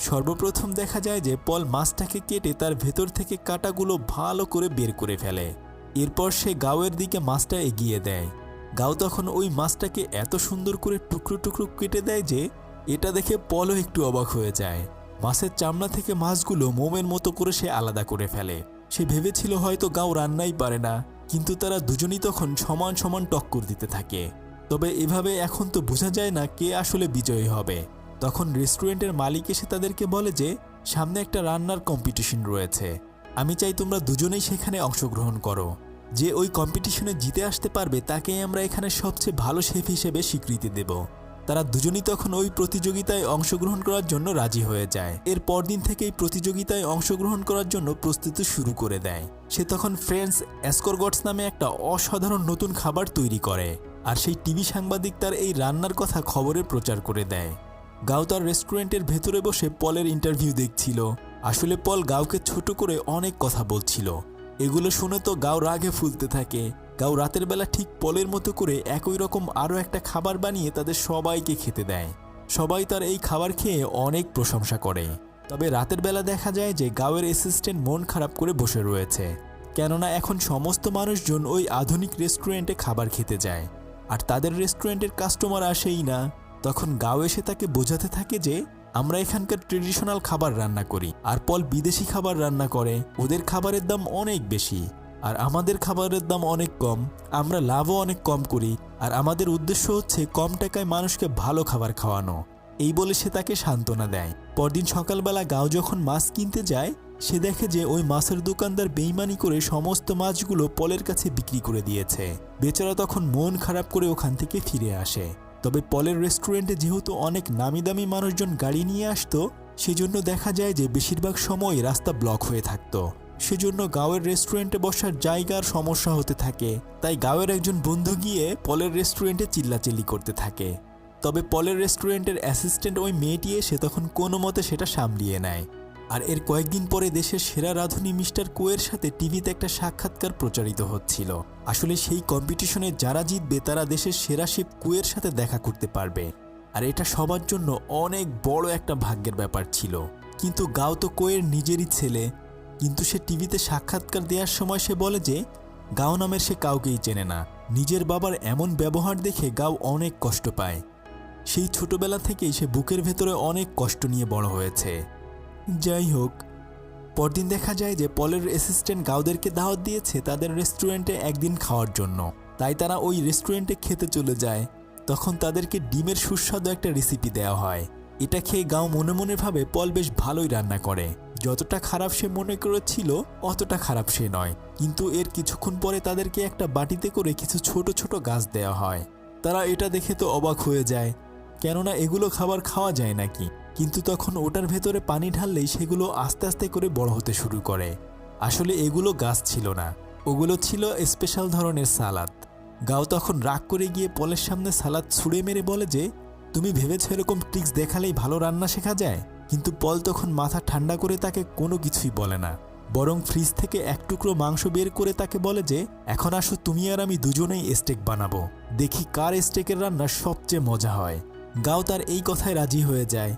সর্বপ্রথম দেখা যায় যে পল মাছটাকে কেটে তার ভেতর থেকে কাঁটাগুলো ভালো করে বের করে ফেলে। এরপর সে গাওয়ের দিকে মাছটা এগিয়ে দেয়। গাও তখন ওই মাছটাকে এত সুন্দর করে টুকরো টুকরো কেটে দেয় যে এটা দেখে পলও একটু অবাক হয়ে যায়। মাছের চামড়া থেকে মাছগুলো মোমের মতো করে সে আলাদা করে ফেলে। সে ভেবেছিল হয়তো গাও রান্নাই পারে না, কিন্তু তারা দুজনই তখন সমান সমান টক্কর দিতে থাকে। তবে এভাবে এখন তো বোঝা যায় না কে আসলে বিজয়ী হবে। তখন রেস্টুরেন্টের মালিক এসে তাদেরকে বলে যে সামনে একটা রান্নার কম্পিটিশন রয়েছে, আমি চাই তোমরা দুজনেই সেখানে অংশগ্রহণ করো। যে ওই কম্পিটিশনে জিতে আসতে পারবে তাকেই আমরা এখানে সবচেয়ে ভালো শেফ হিসেবে স্বীকৃতি দেব। তারা দুজনই তখন ওই প্রতিযোগিতায় অংশগ্রহণ করার জন্য রাজি হয়ে যায়। এর পরদিন থেকেই প্রতিযোগিতায় অংশগ্রহণ করার জন্য প্রস্তুতি শুরু করে দেয়। সে তখন ফ্রেন্ডস এসকর্গটস নামে একটা অসাধারণ নতুন খাবার তৈরি করে, আর সেই টিভি সাংবাদিক তার এই রান্নার কথা খবরে প্রচার করে দেয়। গাও তার রেস্টুরেন্টের ভেতরে বসে পলের ইন্টারভিউ দেখছিল। আসলে পল গাওকে ছোট করে অনেক কথা বলছিল। এগুলো শুনে তো গাও রাগে ফুলতে থাকে। গাও রাতের বেলা ঠিক পলের মতো করে একই রকম আরও একটা খাবার বানিয়ে তাদের সবাইকে খেতে দেয়। সবাই তার এই খাবার খেয়ে অনেক প্রশংসা করে। তবে রাতের বেলা দেখা যায় যে গাওয়ের অ্যাসিস্ট্যান্ট মন খারাপ করে বসে রয়েছে, কেননা এখন সমস্ত মানুষজন ওই আধুনিক রেস্টুরেন্টে খাবার খেতে যায়, আর তাদের রেস্টুরেন্টের কাস্টমার আসেই না। তখন গাও এসে তাকে বোঝাতে থাকে যে আমরা এখানকার ট্রেডিশনাল খাবার রান্না করি, আর পল বিদেশি খাবার রান্না করে। ওদের খাবারের দাম অনেক বেশি, আর আমাদের খাবারের দাম অনেক কম। আমরা লাভও অনেক কম করি, আর আমাদের উদ্দেশ্য হচ্ছে কম টাকায় মানুষকে ভালো খাবার খাওয়ানো। এই বলে সে তাকে সান্ত্বনা দেয়। পরদিন সকালবেলা গাও যখন মাছ কিনতে যায়, সে দেখে যে ওই মাছের দোকানদার বেইমানি করে সমস্ত মাছগুলো পলের কাছে বিক্রি করে দিয়েছে। বেচারা তখন মন খারাপ করে ওখান থেকে ফিরে আসে। তবে পলের রেস্টুরেন্টে যেহেতু অনেক নামি দামি মানুষজন গাড়ি নিয়ে আসতো, সেজন্য দেখা যায় যে বেশিরভাগ সময় রাস্তা ব্লক হয়ে থাকতো। সেজন্য গাওয়ের রেস্টুরেন্টে বসার জায়গার সমস্যা হতে থাকে। তাই গাওয়ের একজন বন্ধু গিয়ে পলের রেস্টুরেন্টে চিল্লাচিল্লি করতে থাকে। তবে পলের রেস্টুরেন্টের অ্যাসিস্ট্যান্ট ওই মেয়েটি এসে তখন কোনো মতে সেটা সামলিয়ে নেয়। আর এর কয়েকদিন পরে দেশের সেরা রাঁধুনি মিস্টার কুয়ের সাথে টিভিতে একটা সাক্ষাৎকার প্রচারিত হচ্ছিল। আসলে সেই কম্পিটিশনে যারা জিতবে তারা দেশের সেরা শেফ কুয়ের সাথে দেখা করতে পারবে, আর এটা সবার জন্য অনেক বড় একটা ভাগ্যের ব্যাপার ছিল। কিন্তু গাও তো কুয়ের নিজেরই ছেলে, কিন্তু সে টিভিতে সাক্ষাৎকার দেওয়ার সময় সে বলে যে গাও নামের সে কাউকেই চেনে না। নিজের বাবার এমন ব্যবহার দেখে গাও অনেক কষ্ট পায়। সেই ছোটবেলা থেকেই সে বুকের ভেতরে অনেক কষ্ট নিয়ে বড় হয়েছে। যাই হোক, পরদিন দেখা যায় যে পলের অ্যাসিস্ট্যান্ট গাওদেরকে দাওয়াত দিয়েছে তাদের রেস্টুরেন্টে একদিন খাওয়ার জন্য। তাই তারা ওই রেস্টুরেন্টে খেতে চলে যায়। তখন তাদেরকে ডিমের সুস্বাদু একটা রেসিপি দেওয়া হয়। এটা খেয়ে গাও মনে মনে ভাবে পল বেশ ভালোই রান্না করে। যতটা খারাপ সে মনে করেছিল অতটা খারাপ সে নয়। কিন্তু এর কিছুক্ষণ পরে তাদেরকে একটা বাটিতে করে কিছু ছোট ছোট গাছ দেওয়া হয়। তারা এটা দেখে তো অবাক হয়ে যায়, কেননা এগুলো খাবার খাওয়া যায় নাকি। কিন্তু তখন ওটার ভেতরে পানি ঢাললেই সেগুলো আস্তে আস্তে করে বড় হতে শুরু করে। আসলে এগুলো গাছ ছিল না, ওগুলো ছিল স্পেশাল ধরনের সালাদ। গাও তখন রাগ করে গিয়ে পলের সামনে সালাদ ছুঁড়ে মেরে বলে যে তুমি ভেবেছো এরকম ট্রিক্স দেখালেই ভালো রান্না শেখা যায়? কিন্তু পল তখন মাথা ঠান্ডা করে তাকে কোনো কিছুই বলে না, বরং ফ্রিজ থেকে এক টুকরো মাংস বের করে তাকে বলে যে এখন আসো, তুমি আর আমি দুজনেই স্টেক বানাবো, দেখি কার স্টেকের রান্না সবচেয়ে মজা হয়। গাও তার এই কথায় রাজি হয়ে যায়।